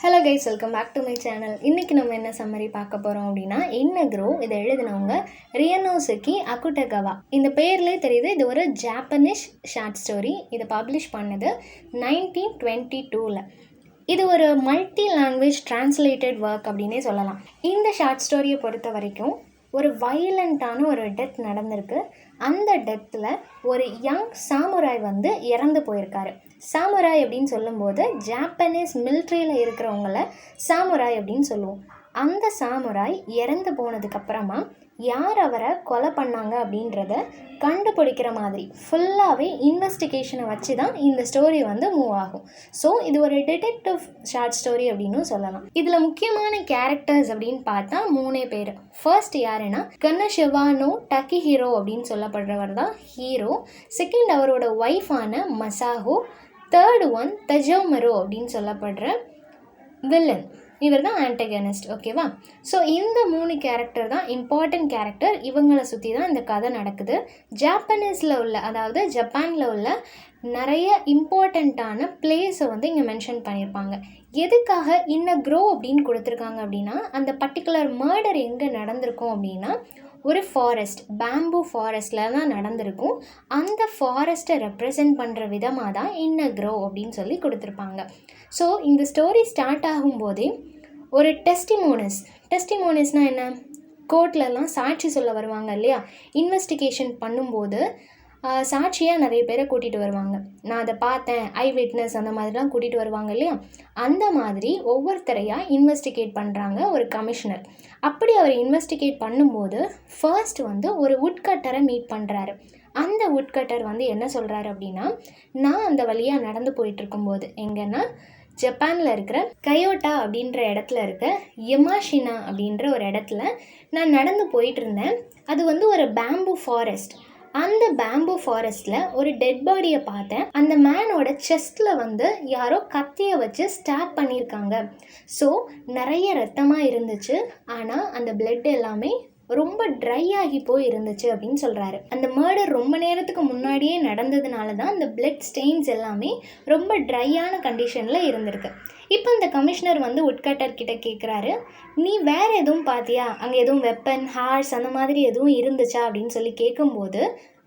Hello guys, welcome back to my channel. இன்றைக்கி நம்ம என்ன சம்மரி பார்க்க போகிறோம் அப்படின்னா, இன்னக்ரோ இதை எழுதினவங்க ரியனோசுகி அகுட்டகவா. இந்த பேர்லேயே தெரியுது இது ஒரு ஜாப்பனீஸ் ஷார்ட் ஸ்டோரி. இதை பப்ளிஷ் பண்ணது 1922. இது ஒரு மல்டி லாங்குவேஜ் டிரான்ஸ்லேட்டட் ஒர்க் அப்படின்னே சொல்லலாம். இந்த ஷார்ட் ஸ்டோரியை பொறுத்த வரைக்கும் ஒரு வைலண்ட்டான ஒரு டெத் நடந்திருக்கு. அந்த டெத்தில் ஒரு யங் சாமுராய் வந்து இறந்து போயிருக்காரு. சாமுராய் அப்படின்னு சொல்லும்போது ஜாப்பனீஸ் மிலிட்ரியில் இருக்கிறவங்கள சாமுராய் அப்படின்னு சொல்லுவோம். அந்த சாமுராய் இறந்து போனதுக்கப்புறமா யார் அவரை கொலை பண்ணாங்க அப்படின்றத கண்டுபிடிக்கிற மாதிரி ஃபுல்லாகவே இன்வெஸ்டிகேஷனை வச்சு தான் இந்த ஸ்டோரி வந்து மூவ் ஆகும். ஸோ இது ஒரு டிடெக்டிவ் ஷார்ட் ஸ்டோரி அப்படின்னு சொல்லலாம். இதில் முக்கியமான கேரக்டர்ஸ் அப்படின்னு பார்த்தா 3 பேர். ஃபர்ஸ்ட் யாருன்னா கனஷிவானோ டகிஹிரோ அப்படின்னு சொல்லப்படுறவர் தான் ஹீரோ. செகண்ட் அவரோட ஒய்ஃபான மசாஹோ. தேர்ட் ஒன் தஜோமரோ அப்படின்னு சொல்லப்படுற வில்லன். இவர் தான் ஆன்டகனிஸ்ட். ஓகேவா? ஸோ இந்த 3 கேரக்டர் தான் இம்பார்ட்டன்ட் கேரக்டர். இவங்களை சுற்றி தான் இந்த கதை நடக்குது. ஜாப்பனீஸில் உள்ள, அதாவது ஜப்பானில் உள்ள நிறைய இம்பார்ட்டண்ட்டான பிளேஸை வந்து இங்கே மென்ஷன் பண்ணியிருப்பாங்க. எதுக்காக இன்னக்ரோ அப்படின்னு கொடுத்துருக்காங்க அப்படின்னா, அந்த பர்டிகுலர் மர்டர் எங்கே நடந்திருக்கும் அப்படின்னா ஒரு ஃபாரஸ்ட், பேம்பு ஃபாரஸ்ட்டில் தான் நடந்திருக்கும். அந்த ஃபாரஸ்ட்டை ரெப்ரசன்ட் பண்ணுற விதமாக தான் இன்னக்ரோ அப்படின்னு சொல்லி கொடுத்துருப்பாங்க. ஸோ இந்த ஸ்டோரி ஸ்டார்ட் ஆகும்போதே ஒரு டெஸ்டிமோனிஸ்னால் என்ன, கோர்ட்லலாம் சாட்சி சொல்ல வருவாங்க இல்லையா? இன்வெஸ்டிகேஷன் பண்ணும்போது சாட்சியாக நிறைய பேரை கூட்டிகிட்டு வருவாங்க. நான் அதை பார்த்தேன், ஐ விட்னஸ் அந்த மாதிரிலாம் கூட்டிகிட்டு வருவாங்க இல்லையா? அந்த மாதிரி ஒவ்வொருத்தரையாக இன்வெஸ்டிகேட் பண்ணுறாங்க ஒரு கமிஷனர். அப்படி அவர் இன்வெஸ்டிகேட் பண்ணும்போது ஃபர்ஸ்ட் வந்து ஒரு வுட்கட்டரை மீட் பண்ணுறாரு. அந்த வுட்கட்டர் வந்து என்ன சொல்கிறாரு அப்படின்னா, நான் அந்த வழியாக நடந்து போயிட்டுருக்கும்போது, எங்கன்னா ஜப்பானில் இருக்கிற கயோட்டா அப்படின்ற இடத்துல இருக்க யமாஷினா அப்படின்ற ஒரு இடத்துல நான் நடந்து போயிட்டு இருந்தேன். அது வந்து ஒரு பேம்பு ஃபாரஸ்ட். அந்த பேம்பு ஃபாரஸ்ட்டில் ஒரு டெட் பாடியை பார்த்தேன். அந்த மேனோட செஸ்ட்டில் வந்து யாரோ கத்தியை வச்சு ஸ்டாப் பண்ணியிருக்காங்க. ஸோ நிறைய ரத்தமாக இருந்துச்சு. ஆனால் அந்த பிளட் எல்லாமே ரொம்ப ட்ரை ஆகி போய் இருந்துச்சு அப்படின்னு சொல்கிறாரு. அந்த மர்டர் ரொம்ப நேரத்துக்கு முன்னாடியே நடந்ததுனால தான் அந்த பிளட் ஸ்டெயின்ஸ் எல்லாமே ரொம்ப ட்ரையான கண்டிஷனில் இருந்திருக்கு. இப்போ இந்த கமிஷனர் வந்து வுட்கட்டர் கிட்ட கேட்குறாரு, நீ வேறு எதுவும் பார்த்தியா, அங்கே எதுவும் வெப்பன், ஹார்ஸ் அந்த மாதிரி எதுவும் இருந்துச்சா அப்படின்னு சொல்லி கேட்கும்போது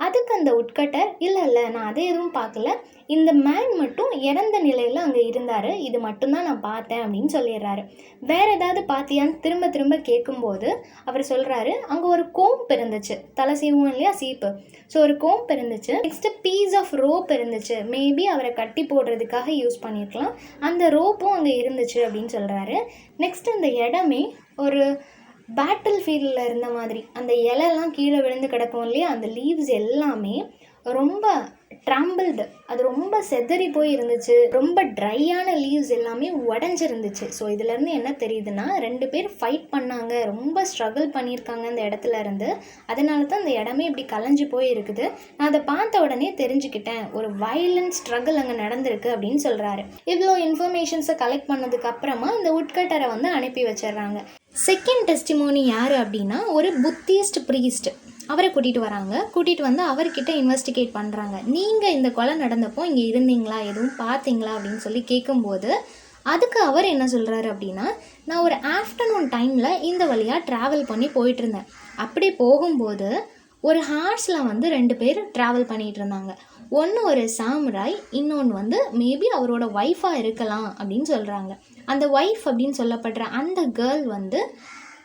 அதுக்கு அந்த வுட்கட்டர் இல்லை நான் அதை எதுவும் பார்க்கல, இந்த மேன் மட்டும் இறந்த நிலையில் அங்கே இருந்தார், இது மட்டும்தான் நான் பார்த்தேன் அப்படின்னு சொல்லிடுறாரு. வேறு ஏதாவது பார்த்தியான்னு திரும்ப கேட்கும்போது அவர் சொல்கிறாரு, அங்கே ஒரு கோம்பு இருந்துச்சு, தலை சீவும் இல்லையா, சீப்பு. ஸோ ஒரு கோம்பு இருந்துச்சு. நெக்ஸ்ட்டு பீஸ் ஆஃப் ரோப் இருந்துச்சு, மேபி அவரை கட்டி போடுறதுக்காக யூஸ் பண்ணியிருக்கலாம், அந்த ரோப்பும் அங்கே இருந்துச்சு அப்படின்னு சொல்கிறாரு. நெக்ஸ்ட் அந்த இடமே ஒரு பேட்டில் ஃபீல்டில் இருந்த மாதிரி, அந்த இலையெல்லாம் கீழே விழுந்து கிடக்கும் இல்லையா, அந்த லீவ்ஸ் எல்லாமே ரொம்ப ட்ராம்பிள்டு, அது ரொம்ப செதறி போய் இருந்துச்சு. ரொம்ப ட்ரையான லீவ்ஸ் எல்லாமே உடஞ்சிருந்துச்சு. ஸோ இதுலேருந்து என்ன தெரியுதுன்னா, 2 பேர் ஃபைட் பண்ணாங்க, ரொம்ப ஸ்ட்ரகிள் பண்ணியிருக்காங்க அந்த இடத்துல இருந்து. அதனால தான் அந்த இடமே இப்படி கலைஞ்சி போய் இருக்குது. நான் அதை பார்த்த உடனே தெரிஞ்சுக்கிட்டேன், ஒரு வயலண்ட் ஸ்ட்ரகிள் அங்கே நடந்திருக்கு அப்படின்னு சொல்கிறாரு. இவ்வளோ இன்ஃபர்மேஷன்ஸை கலெக்ட் பண்ணதுக்கு அப்புறமா இந்த வுட்கட்டரை வந்து அனுப்பி வச்சிடுறாங்க. செகண்ட் டெஸ்டிமோனி யார் அப்படின்னா ஒரு புத்திஸ்ட் ப்ரீஸ்ட். அவரை கூட்டிகிட்டு வந்து அவர்கிட்ட இன்வெஸ்டிகேட் பண்ணுறாங்க. நீங்கள் இந்த கொலை நடந்தப்போ இங்கே இருந்தீங்களா, எதுவும் பார்த்தீங்களா அப்படின்னு சொல்லி கேட்கும்போது அதுக்கு அவர் என்ன சொல்கிறாரு அப்படின்னா, நான் ஒரு ஆஃப்டர்நூன் டைமில் இந்த வழியாக ட்ராவல் பண்ணி போயிட்டுருந்தேன். அப்படி போகும்போது ஒரு ஹார்ஸில் வந்து 2 பேர் ட்ராவல் பண்ணிகிட்டு இருந்தாங்க. ஒன்று ஒரு சாமுராய், இன்னொன்று வந்து மேபி அவரோட ஒய்ஃபாக இருக்கலாம் அப்படின்னு சொல்கிறாங்க. அந்த ஒய்ஃப் அப்படின்னு சொல்லப்படுற அந்த கேர்ள் வந்து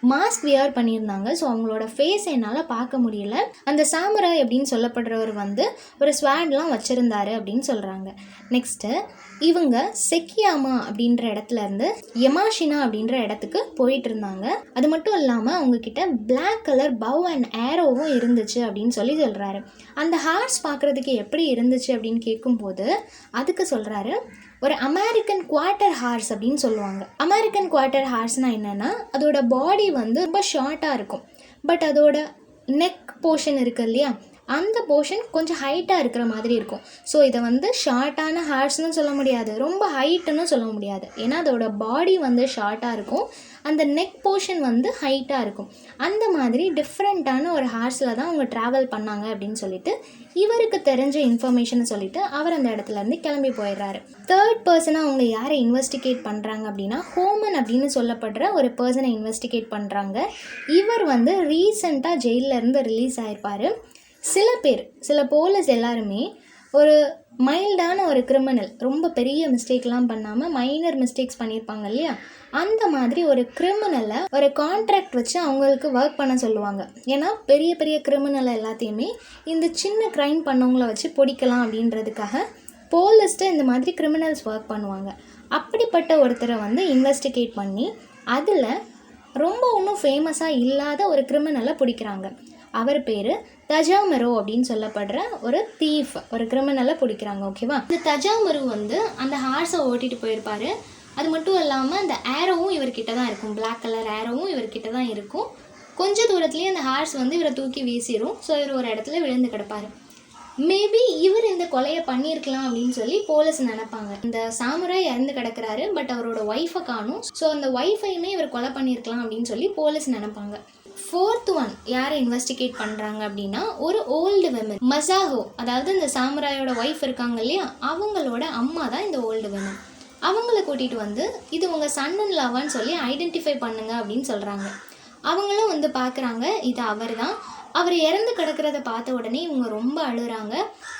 மாஸ்க் வியர் பண்ணியிருந்தாங்க. ஸோ அவங்களோட ஃபேஸ் என்னால் பார்க்க முடியல. அந்த சாமுராய் அப்படின்னு சொல்லப்படுறவர் வந்து ஒரு ஸ்வாட்லாம் வச்சுருந்தாரு அப்படின்னு சொல்கிறாங்க. நெக்ஸ்ட்டு இவங்க செக்கியாமா அப்படின்ற இடத்துல இருந்து யமாஷினா அப்படின்ற இடத்துக்கு போயிட்டு இருந்தாங்க. அது மட்டும் இல்லாமல் அவங்கக்கிட்ட பிளாக் கலர் பவ் அண்ட் ஏரோவும் இருந்துச்சு அப்படின்னு சொல்கிறாரு. அந்த ஹார்ஸ் பார்க்குறதுக்கு எப்படி இருந்துச்சு அப்படின்னு கேட்கும்போது அதுக்கு சொல்கிறாரு, ஒரு அமெரிக்கன் குவார்ட்டர் ஹார்ஸ் அப்படின்னு சொல்லுவாங்க. அமெரிக்கன் குவார்ட்டர் ஹார்ஸ்னால் என்னென்னா, அதோட பாடி வந்து ரொம்ப ஷார்ட்டாக இருக்கும், பட் அதோட நெக் போர்ஷன் இருக்குது இல்லையா, அந்த போர்ஷன் கொஞ்சம் ஹைட்டாக இருக்கிற மாதிரி இருக்கும். ஸோ இதை வந்து ஷார்ட்டான ஹேர்ஸ்னு சொல்ல முடியாது, ரொம்ப ஹைட்டுன்னு சொல்ல முடியாது. ஏன்னா அதோட பாடி வந்து ஷார்ட்டாக இருக்கும், அந்த நெக் போர்ஷன் வந்து ஹைட்டாக இருக்கும். அந்த மாதிரி டிஃப்ரெண்ட்டான ஒரு ஹேர்ஸில் தான் அவங்க ட்ராவல் பண்ணாங்க அப்படின்னு சொல்லிட்டு இவருக்கு தெரிஞ்ச இன்ஃபர்மேஷனை சொல்லிவிட்டு அவர் அந்த இடத்துலேருந்து கிளம்பி போயிடுறாரு. தேர்ட் பர்சனாக அவங்க யாரை இன்வெஸ்டிகேட் பண்ணுறாங்க அப்படின்னா ஹோமன் அப்படின்னு சொல்லப்படுற ஒரு பர்சனை இன்வெஸ்டிகேட் பண்ணுறாங்க. இவர் வந்து ரீசெண்டாக ஜெயிலிருந்து ரிலீஸ் ஆகிருப்பார். சில போலீஸ் எல்லாருமே ஒரு மைல்டான ஒரு கிரிமினல், ரொம்ப பெரிய மிஸ்டேக்லாம் பண்ணாமல் மைனர் மிஸ்டேக்ஸ் பண்ணியிருப்பாங்க இல்லையா, அந்த மாதிரி ஒரு கிரிமினலை ஒரு கான்ட்ராக்ட் வச்சு அவங்களுக்கு ஒர்க் பண்ண சொல்லுவாங்க. ஏன்னா பெரிய பெரிய கிரிமினலை எல்லாத்தையுமே இந்த சின்ன க்ரைம் பண்ணவங்கள வச்சு பிடிக்கலாம் அப்படின்றதுக்காக போலீஸ்ட்டு இந்த மாதிரி கிரிமினல்ஸ் ஒர்க் பண்ணுவாங்க. அப்படிப்பட்ட ஒருத்தரை வந்து இன்வெஸ்டிகேட் பண்ணி அதில் ரொம்ப ஒன்றும் ஃபேமஸாக இல்லாத ஒரு கிரிமினலை பிடிக்கிறாங்க. அவர் பேர் தஜாமரு அப்படின்னு சொல்லப்படுற ஒரு தீஃப், ஒரு கிரிமினலை பிடிக்கிறாங்க. ஓகேவா, இந்த தஜாமரு வந்து அந்த ஹார்ஸை ஓட்டிகிட்டு போயிருப்பார். அது மட்டும் இல்லாமல் அந்த ஏரோவும் இவர்கிட்ட தான் இருக்கும், பிளாக் கலர் ஏரோவும் இவர்கிட்ட தான் இருக்கும். கொஞ்சம் தூரத்துலேயே அந்த ஹார்ஸ் வந்து இவரை தூக்கி வீசிடும். ஸோ இவர் ஒரு இடத்துல விழுந்து கிடப்பார். மேபி இவர் இந்த கொலையை பண்ணியிருக்கலாம் அப்படின்னு சொல்லி போலீஸ் நினைப்பாங்க. இந்த சாமுராய் இறந்து கிடக்கிறாரு, பட் அவரோட ஒய்ஃபை காணும். ஸோ அந்த ஒய்ஃபையுமே இவர் கொலை பண்ணியிருக்கலாம் அப்படின்னு சொல்லி போலீஸ் நினைப்பாங்க. ஃபோர்த் ஒன் யாரை இன்வெஸ்டிகேட் பண்ணுறாங்க அப்படின்னா ஒரு ஓல்டு விமன், மசாஹோ, அதாவது இந்த சாமுராயோட ஒய்ஃப் இருக்காங்க இல்லையா, அவங்களோட அம்மா தான் இந்த ஓல்டு விமன். அவங்கள கூட்டிகிட்டு வந்து இது உங்கள் சன் இன் லாவான்னு சொல்லி ஐடென்டிஃபை பண்ணுங்க அப்படின்னு சொல்கிறாங்க. அவங்களும் வந்து பார்க்குறாங்க, இது அவர் தான். அவர் இறந்து கிடக்கிறத பார்த்த உடனே இவங்க ரொம்ப அழுகிறாங்க.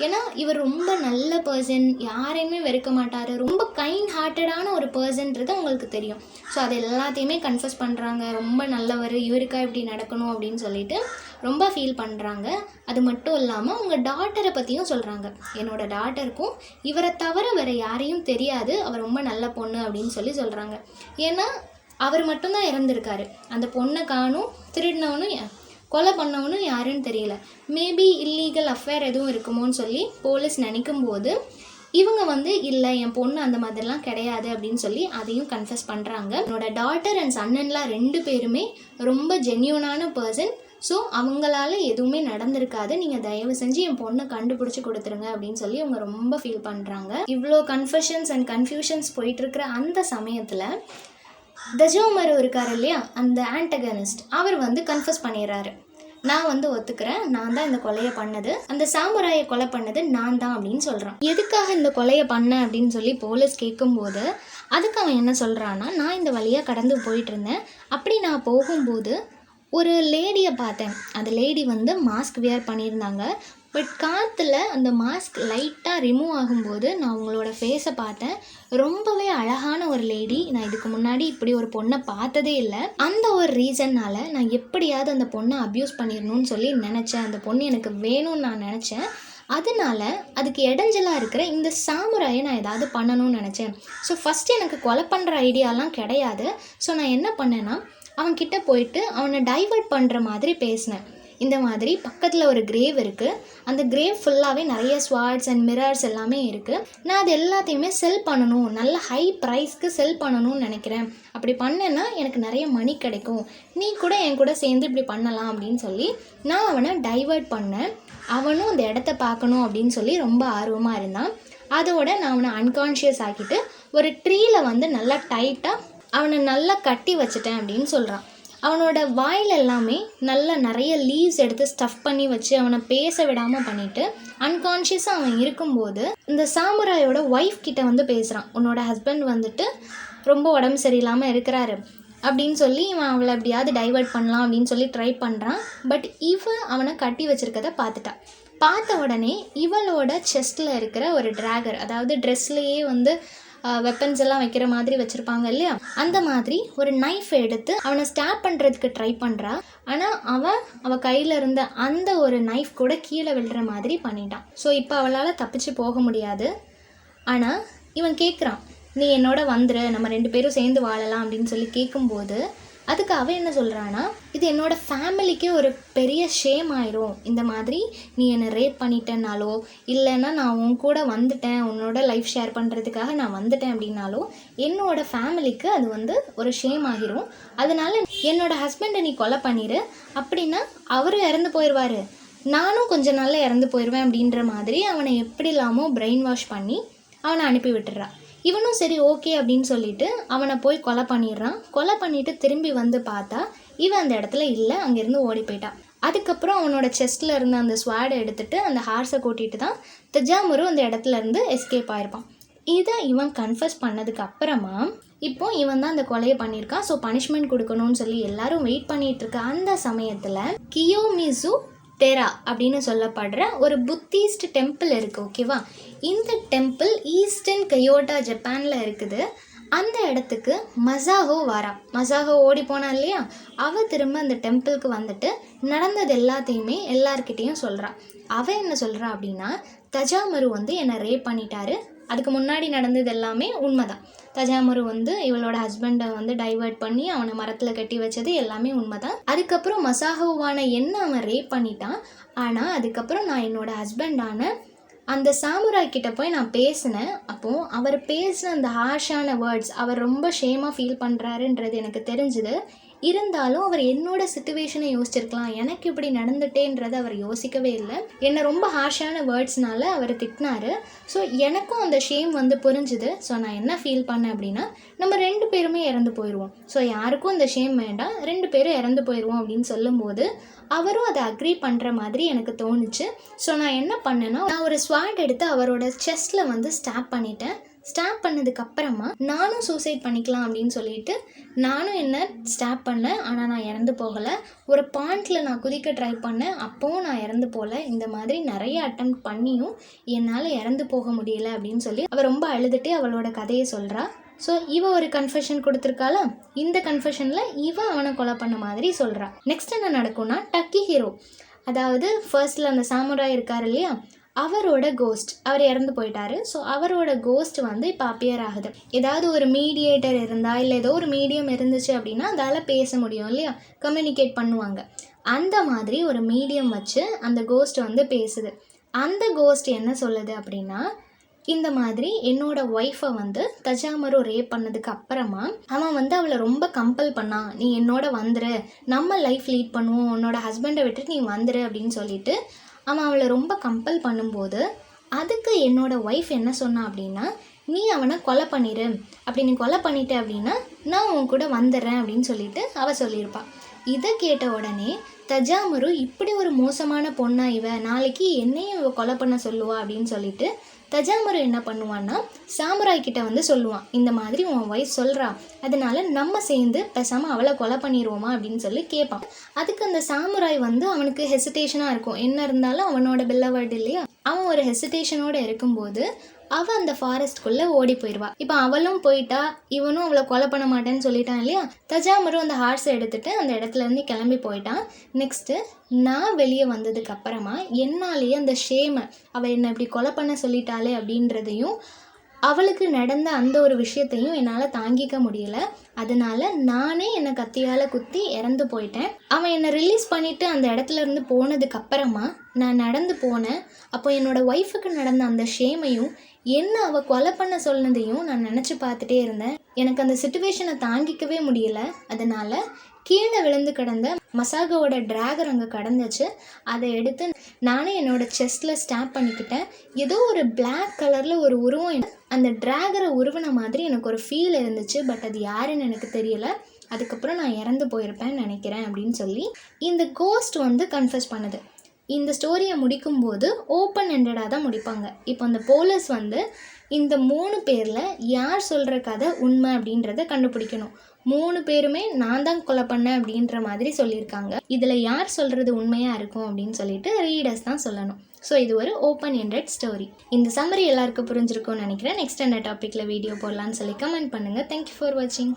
ஏன்னா இவர் ரொம்ப நல்ல பர்சன், யாரையுமே வெறுக்க மாட்டார், ரொம்ப கைண்ட் ஹார்ட்டடான ஒரு பர்சன்றது அவங்களுக்கு தெரியும். ஸோ அது எல்லாத்தையுமே கன்ஃபஸ் பண்ணுறாங்க. ரொம்ப நல்லவர், இவருக்கா இப்படி நடக்கணும் அப்படின்னு சொல்லிட்டு ரொம்ப ஃபீல் பண்ணுறாங்க. அது மட்டும் இல்லாமல் அவங்க டாட்டரை பற்றியும் சொல்கிறாங்க. என்னோடய டாட்டருக்கும் இவரை தவிர வேறு யாரையும் தெரியாது, அவர் ரொம்ப நல்ல பொண்ணு அப்படின்னு சொல்கிறாங்க. ஏன்னா அவர் மட்டும்தான் இறந்துருக்காரு, அந்த பொண்ணை காணும், திருடினவனும் கொலை பண்ணவனும் யாருன்னு தெரியல. மேபி இல்லீகல் அஃபேர் எதுவும் இருக்குமோன்னு சொல்லி போலீஸ் நினைக்கும் போது இவங்க வந்து இல்லை, என் பொண்ணு அந்த மாதிரிலாம் கிடையாது அப்படின்னு சொல்லி அதையும் கன்ஃபஸ் பண்ணுறாங்க. என்னோட டாட்டர் அண்ட் சன்னன்லாம் 2 பேருமே ரொம்ப ஜென்யூனான பர்சன். ஸோ அவங்களால எதுவுமே நடந்திருக்காது, நீங்கள் தயவு செஞ்சு என் பொண்ணை கண்டுபிடிச்சி கொடுத்துருங்க அப்படின்னு சொல்லி அவங்க ரொம்ப ஃபீல் பண்ணுறாங்க. இவ்வளோ கன்ஃபஷன்ஸ் அண்ட் கன்ஃபியூஷன்ஸ் போயிட்டுருக்கிற அந்த சமயத்தில் தஜாமரு இருக்கார் இல்லையா, அந்த ஆன்டகனிஸ்ட், அவர் வந்து கன்ஃபஸ் பண்ணிடுறாரு. நான் வந்து ஒத்துக்கிறேன், நான் தான் இந்த கொலையை பண்ணது, அந்த சாமுராயை கொலை பண்ணது நான் தான் அப்படின்னு சொல்கிறான். எதுக்காக இந்த கொலையை பண்ணேன் அப்படின்னு சொல்லி போலீஸ் கேட்கும்போது அதுக்கு அவன் என்ன சொல்கிறான்னா, நான் இந்த வழியாக கடந்து போயிட்டு இருந்தேன், அப்படி நான் போகும்போது ஒரு லேடியை பார்த்தேன். அந்த லேடி வந்து மாஸ்க் வியர் பண்ணியிருந்தாங்க. பட் காற்றுல அந்த மாஸ்க் லைட்டாக ரிமூவ் ஆகும்போது நான் அவங்களோட ஃபேஸை பார்த்தேன். ரொம்பவே அழகான ஒரு லேடி. நான் இதுக்கு முன்னாடி இப்படி ஒரு பொண்ணை பார்த்ததே இல்லை. அந்த ஒரு ரீசன்னால் நான் எப்படியாவது அந்த பொண்ணை அப்யூஸ் பண்ணிடணும்னு சொல்லி நினச்சேன். அந்த பொண்ணு எனக்கு வேணும்னு நான் நினச்சேன். அதனால அதுக்கு இடைஞ்சலாக இருக்கிற இந்த சாமுராயை நான் ஏதாவது பண்ணணும்னு நினச்சேன். ஸோ ஃபஸ்ட்டு எனக்கு கொலை பண்ணுற ஐடியாலாம் கிடையாது. ஸோ நான் என்ன பண்ணேன்னா, அவன்கிட்ட போயிட்டு அவனை டைவர்ட் பண்ணுற மாதிரி பேசினேன். இந்த மாதிரி பக்கத்தில் ஒரு கிரேவ் இருக்குது, அந்த கிரேவ் ஃபுல்லாகவே நிறைய ஸ்வார்ட்ஸ் அண்ட் மிரர்ஸ் எல்லாமே இருக்குது. நான் அது எல்லாத்தையுமே செல் பண்ணணும், நல்ல ஹை ப்ரைஸ்க்கு செல் பண்ணணும்னு நினைக்கிறேன். அப்படி பண்ணேன்னா எனக்கு நிறைய மணி கிடைக்கும், நீ கூட என் கூட சேர்ந்து இப்படி பண்ணலாம் அப்படின்னு சொல்லி நான் அவனை டைவர்ட் பண்ணேன். அவனும் அந்த இடத்த பார்க்கணும் அப்படின்னு சொல்லி ரொம்ப ஆர்வமாக இருந்தான். அதோட நான் அவனை அன்கான்ஷியஸ் ஆக்கிட்டு ஒரு ட்ரீயில் வந்து நல்லா டைட்டாக அவனை நல்லா கட்டி வச்சுட்டேன் அப்படின்னு சொல்கிறான். அவனோட வாயில் எல்லாமே நல்லா நிறைய லீவ்ஸ் எடுத்து ஸ்டஃப் பண்ணி வச்சு அவனை பேச விடாமல் பண்ணிவிட்டு அன்கான்ஷியஸாக அவன் இருக்கும்போது இந்த சாமுராயோட ஒய்ஃப் கிட்ட வந்து பேசுகிறான். உன்னோட ஹஸ்பண்ட் வந்துட்டு ரொம்ப உடம்பு சரியில்லாமல் இருக்கிறாரு அப்படின்னு சொல்லி இவன் அவளை எப்படியாவது டைவர்ட் பண்ணலாம் அப்படின்னு சொல்லி ட்ரை பண்ணுறான். பட் அவனை கட்டி வச்சுருக்கதை பார்த்த உடனே இவளோட செஸ்ட்டில் இருக்கிற ஒரு ட்ராகர், அதாவது ட்ரெஸ்லேயே வந்து வெப்பன்ஸ் எல்லாம் வைக்கிற மாதிரி வச்சுருப்பாங்க இல்லையா, அந்த மாதிரி ஒரு நைஃப் எடுத்து அவனை ஸ்டாப் பண்ணுறதுக்கு ட்ரை பண்ணுறா. ஆனால் அவள் கையில் இருந்த அந்த ஒரு நைஃப் கூட கீழே விழுற மாதிரி பண்ணிட்டான். ஸோ இப்போ அவளால் தப்பிச்சு போக முடியாது. ஆனால் இவன் கேட்குறான், நீ என்னோட வந்துரு, நம்ம 2 பேரும் சேர்ந்து வாழலாம் அப்படின்னு சொல்லி கேட்கும்போது அதுக்கு அவன் என்ன சொல்கிறான்னா, இது என்னோடய ஃபேமிலிக்கே ஒரு பெரிய ஷேம் ஆயிரும், இந்த மாதிரி நீ என்னை ரேப் பண்ணிட்டேன்னாலோ இல்லைன்னா நான் உன் கூட வந்துட்டேன், உன்னோட லைஃப் ஷேர் பண்ணுறதுக்காக நான் வந்துட்டேன் அப்படின்னாலோ என்னோடய ஃபேமிலிக்கு அது வந்து ஒரு ஷேம் ஆகிரும். அதனால என்னோடய ஹஸ்பண்டை நீ கொலை பண்ணிடு, அப்படின்னா அவரும் இறந்து போயிடுவார், நானும் கொஞ்ச நாளில் இறந்து போயிடுவேன் அப்படின்ற மாதிரி அவனை எப்படி இல்லாமல் பிரெயின் வாஷ் பண்ணி அவனை அனுப்பி விட்டுறா. இவனும் சரி ஓகே அப்படின்னு சொல்லிட்டு அவனை போய் கொலை பண்ணிடுறான். கொலை பண்ணிவிட்டு திரும்பி வந்து பார்த்தா இவன் அந்த இடத்துல இல்லை, அங்கேருந்து ஓடி போயிட்டான். அதுக்கப்புறம் அவனோட செஸ்ட்டில் இருந்த அந்த ஸ்வாடை எடுத்துகிட்டு அந்த ஹார்ஸை கூட்டிகிட்டு தான் தஜாமரு அந்த இடத்துல இருந்து எஸ்கேப் ஆகிருப்பான். இதை இவன் கன்ஃபஸ் பண்ணதுக்கு அப்புறமா இப்போ இவன் தான் அந்த கொலையை பண்ணியிருக்கான். ஸோ பனிஷ்மெண்ட் கொடுக்கணும்னு சொல்லி எல்லாரும் வெயிட் பண்ணிட்டு இருக்க அந்த சமயத்தில் கியோமிசு டெரா அப்படின்னு சொல்லப்படுற ஒரு புத்திஸ்ட் டெம்பிள் இருக்குது. ஓகேவா, இந்த டெம்பிள் ஈஸ்டர்ன் கயோட்டா ஜப்பானில் இருக்குது. அந்த இடத்துக்கு மசாஹோ வரா. மசாஹோ ஓடி போனா இல்லையா, அவள் திரும்ப அந்த டெம்பிளுக்கு வந்துட்டு நடந்தது எல்லாத்தையுமே எல்லார்கிட்டேயும் சொல்கிறான். அவள் என்ன சொல்கிறா அப்படின்னா, தஜாமரு வந்து என்னை ரேப் பண்ணிட்டாரு, அதுக்கு முன்னாடி நடந்தது எல்லாமே உண்மைதான். தஜாமரு வந்து இவளோட ஹஸ்பண்டை வந்து டைவர்ட் பண்ணி அவனை மரத்தில் கட்டி வச்சது எல்லாமே உண்மைதான். அதுக்கப்புறம் மசாஹோவான என்ன அவன் ரேப் பண்ணிட்டான். ஆனால் அதுக்கப்புறம் நான் என்னோட ஹஸ்பண்டான அந்த சாமுராய் கிட்ட போய் நான் பேசினேன். அப்போது அவர் பேசின அந்த ஹார்ஷான வேர்ட்ஸ் அவர் ரொம்ப ஷேமாக ஃபீல் பண்ணுறாருன்றது எனக்கு தெரிஞ்சுது. இருந்தாலும் அவர் என்னோட சிச்சுவேஷனை யோசிச்சிருக்கலாம், எனக்கு இப்படி நடந்துட்டேன்றதை அவர் யோசிக்கவே இல்லை. என்னை ரொம்ப ஹார்ஷான வேர்ட்ஸ்னால அவர் திட்டினார். ஸோ எனக்கும் அந்த ஷேம் வந்து புரிஞ்சுது. ஸோ நான் என்ன ஃபீல் பண்ணேன் அப்படின்னா, நம்ம 2 பேருமே இறந்து போயிடுவோம். ஸோ யாருக்கும் அந்த ஷேம் வேண்டாம், 2 பேரும் இறந்து போயிடுவோம் அப்படின்னு சொல்லும்போது அவரும் அதை அக்ரி பண்ணுற மாதிரி எனக்கு தோணுச்சு. ஸோ நான் என்ன பண்ணேன்னா, நான் ஒரு ஸ்வாட் எடுத்து அவரோட செஸ்ட்டில் வந்து ஸ்டாப் பண்ணிட்டேன். ஸ்டாப் பண்ணதுக்கப்புறமா நானும் சூசைட் பண்ணிக்கலாம் அப்படின்னு சொல்லிட்டு நானும் என்ன ஸ்டாப் பண்ணேன். ஆனால் நான் இறந்து போகலை. ஒரு பாயிண்டில் நான் குதிக்க ட்ரை பண்ணேன், அப்போவும் நான் இறந்து போகல. இந்த மாதிரி நிறைய அட்டெம்ப்ட் பண்ணியும் என்னால் இறந்து போக முடியல அப்படின்னு சொல்லி அவள் ரொம்ப அழுதுகிட்டே அவளோட கதையை சொல்கிறா. ஸோ இவ ஒரு கன்ஃபெஷன் கொடுத்துருக்காளா, இந்த கன்ஃபெஷனில் இவ அவனை கொலை பண்ண மாதிரி சொல்கிறா. நெக்ஸ்ட் என்ன நடக்கும்னா, டக்கிஹிரோ, அதாவது ஃபர்ஸ்டில் அந்த சாமுராய் இருக்கார் இல்லையா, அவரோட கோஸ்ட், அவர் இறந்து போயிட்டாரு. ஸோ அவரோட கோஸ்ட் வந்து இப்போ அப்பியர் ஆகுது. ஏதாவது ஒரு மீடியேட்டர் இருந்தால் இல்லை ஏதோ ஒரு மீடியம் இருந்துச்சு அப்படின்னா அதால் பேச முடியும் இல்லையா, கம்யூனிகேட் பண்ணுவாங்க. அந்த மாதிரி ஒரு மீடியம் வச்சு அந்த கோஸ்ட் வந்து பேசுது. அந்த கோஸ்ட் என்ன சொல்லுது அப்படின்னா, இந்த மாதிரி என்னோட ஒய்ஃபை வந்து தஜாமரு ரேப் பண்ணதுக்கு அப்புறமா அவன் வந்து அவளை ரொம்ப கம்பல் பண்ணான், நீ என்னோட வந்துரு, நம்ம லைஃப் லீட் பண்ணுவோம், உன்னோட ஹஸ்பண்டை விட்டுட்டு நீ வந்துரு அப்படின்னு சொல்லிட்டு அவன் அவளை ரொம்ப கம்பல் பண்ணும்போது அதுக்கு என்னோட ஒய்ஃப் என்ன சொன்னான் அப்படின்னா, நீ அவனை கொலை பண்ணிடு, அப்படி நீ கொலை பண்ணிட்ட அப்படின்னா நான் உன் கூட வந்துடுறேன் அப்படின்னு சொல்லிட்டு அவள் சொல்லியிருப்பாள். இதை கேட்ட உடனே தஜாமரு இப்படி ஒரு மோசமான பொண்ணா இவ, நாளைக்கு என்னையும் இவ கொலை பண்ண சொல்லுவா அப்படின்னு சொல்லிட்டு தஜாமரு என்ன பண்ணுவான்னா சாமுராய் கிட்ட வந்து சொல்லுவான், இந்த மாதிரி உன் ஒய்ஃப் சொல்கிறா, அதனால நம்ம சேர்ந்து பேசாமல் அவளை கொலை பண்ணிடுவோமா அப்படின்னு சொல்லி கேட்பான். அதுக்கு அந்த சாமுராய் வந்து அவனுக்கு ஹெசிடேஷனாக இருக்கும், என்ன இருந்தாலும் அவனோட பில்லவர்ட் இல்லையா, அவன் ஒரு ஹெசிடேஷனோடு இருக்கும்போது அவள் அந்த ஃபாரஸ்ட்குள்ளே ஓடி போயிடுவா. இப்போ அவளும் போயிட்டா, இவனும் அவளை கொலை பண்ண மாட்டேன்னு சொல்லிட்டான் இல்லையா. தஜாமரு அந்த ஹார்ஸை எடுத்துகிட்டு அந்த இடத்துலேருந்து கிளம்பி போயிட்டான். நெக்ஸ்ட்டு நான் வெளியே வந்ததுக்கு அப்புறமா என்னாலேயே அந்த ஷேமை, அவள் என்னை இப்படி கொலை பண்ண சொல்லிட்டாளே அப்படின்றதையும் அவளுக்கு நடந்த அந்த ஒரு விஷயத்தையும் என்னால் தாங்கிக்க முடியலை. அதனால நானே என்னை கத்தியால் குத்தி இறந்து போயிட்டேன். அவன் என்னை ரிலீஸ் பண்ணிவிட்டு அந்த இடத்துல இருந்து போனதுக்கு அப்புறமா நான் நடந்து போனேன். அப்போ என்னோடய ஒய்ஃபுக்கு நடந்த அந்த ஷேமையும் என்ன அவள் கொலை பண்ண சொன்னதையும் நான் நினச்சி பார்த்துட்டே இருந்தேன். எனக்கு அந்த சிச்சுவேஷனை தாங்கிக்கவே முடியல. அதனால் கீழே விழுந்து கிடந்த மசாகோவோட ட்ராகர் அங்கே கடந்துச்சு. அதை எடுத்து நானே என்னோடய செஸ்ட்டில் ஸ்டாப் பண்ணிக்கிட்டேன். ஏதோ ஒரு பிளாக் கலரில் ஒரு உருவம் அந்த ட்ராகரை உருவின மாதிரி எனக்கு ஒரு ஃபீல் இருந்துச்சு. பட் அது யாருன்னு எனக்கு தெரியலை. அதுக்கப்புறம் நான் இறந்து போயிருப்பேன்னு நினைக்கிறேன் அப்படின்னு சொல்லி இந்த கோஸ்ட் வந்து கன்ஃபஸ் பண்ணுது. இந்த ஸ்டோரியை முடிக்கும்போது ஓப்பன் எண்டடாக தான் முடிப்பாங்க. இப்போ அந்த போலீஸ் வந்து இந்த 3 பேரில் யார் சொல்கிற கதை உண்மை அப்படின்றத கண்டுபிடிக்கணும். 3 பேருமே நான் தான் கொலை பண்ணேன் அப்படின்ற மாதிரி சொல்லியிருக்காங்க. இதில் யார் சொல்கிறது உண்மையாக இருக்கும் அப்படின்னு சொல்லிட்டு ரீடர்ஸ் தான் சொல்லணும். ஸோ இது ஒரு ஓப்பன் எண்டட் ஸ்டோரி. இந்த சம்மரி எல்லாருக்கும் புரிஞ்சிருக்கும்னு நினைக்கிறேன். நெக்ஸ்ட் அந்த டாப்பிக்கில் வீடியோ போடலான்னு சொல்லி கமெண்ட் பண்ணுங்கள். தேங்க்யூ ஃபார் வாட்சிங்.